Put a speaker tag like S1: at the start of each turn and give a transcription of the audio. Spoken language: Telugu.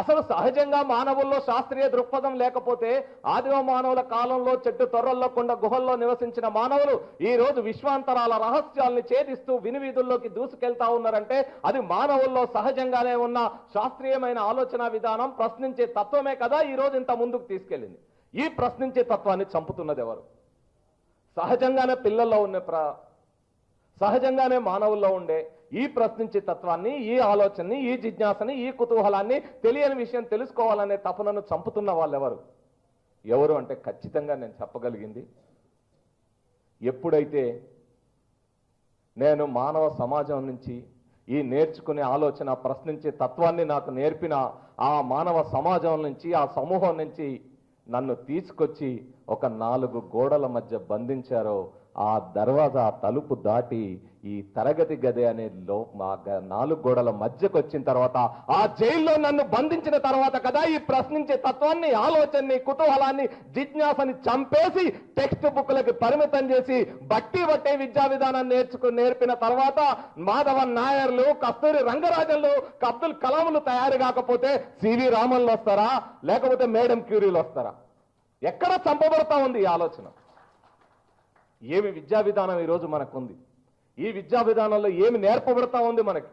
S1: అసలు సహజంగా మానవుల్లో శాస్త్రీయ దృక్పథం లేకపోతే ఆదిమ మానవుల కాలంలో చెట్టు తొర్రల్లో కొండ గుహల్లో నివసించిన మానవులు ఈ రోజు విశ్వాంతరాల రహస్యాల్ని ఛేదిస్తూ వినివీధుల్లోకి దూసుకెళ్తా ఉన్నారంటే అది మానవుల్లో సహజంగానే ఉన్న శాస్త్రీయమైన ఆలోచన విధానం, ప్రశ్నించే తత్వమే కదా ఈ రోజు ఇంత ముందుకు తీసుకెళ్ళింది. ఈ ప్రశ్నించే తత్వాన్ని చంపుతున్నది ఎవరు? సహజంగానే పిల్లల్లో ఉన్న సహజంగానే మానవుల్లో ఉండే ఈ ప్రశ్నించే తత్వాన్ని, ఈ ఆలోచనని, ఈ జిజ్ఞాసని, ఈ కుతూహలాన్ని, తెలియని విషయం తెలుసుకోవాలనే తపనను చంపుతున్న వాళ్ళు ఎవరు అంటే ఖచ్చితంగా నేను చెప్పగలిగింది, ఎప్పుడైతే నేను మానవ సమాజం నుంచి ఈ నేర్చుకునే ఆలోచన, ప్రశ్నించే తత్వాన్ని నాకు నేర్పిన ఆ మానవ సమాజం నుంచి, ఆ సమూహం నుంచి నన్ను తీసుకొచ్చి ఒక 4 గోడల మధ్య బంధించారో, ఆ దర్వాజా తలుపు దాటి ఈ తరగతి గది అనే 4 గోడల మధ్యకు వచ్చిన తర్వాత, ఆ జైల్లో నన్ను బంధించిన తర్వాత కదా ఈ ప్రశ్నించే తత్వాన్ని, ఆలోచనని, కుతూహలాన్ని, జిజ్ఞాసని చంపేసి టెక్స్ట్ బుక్లకి పరిమితం చేసి బట్టి బట్టే విద్యా విధానాన్ని నేర్పిన తర్వాత మాధవన్ నాయర్లు, కస్తూరి రంగరాజన్లు, అబ్దుల్ కలాంలు తయారు కాకపోతే సివి రామన్లు వస్తారా, లేకపోతే మేడం క్యూరీలు వస్తారా? ఎక్కడ చంపబడతా ఉంది ఈ ఆలోచన? ఏమి విద్యా విధానం ఈరోజు మనకుంది? ఈ విద్యా విధానంలో ఏమి నేర్పబడతా ఉంది మనకి?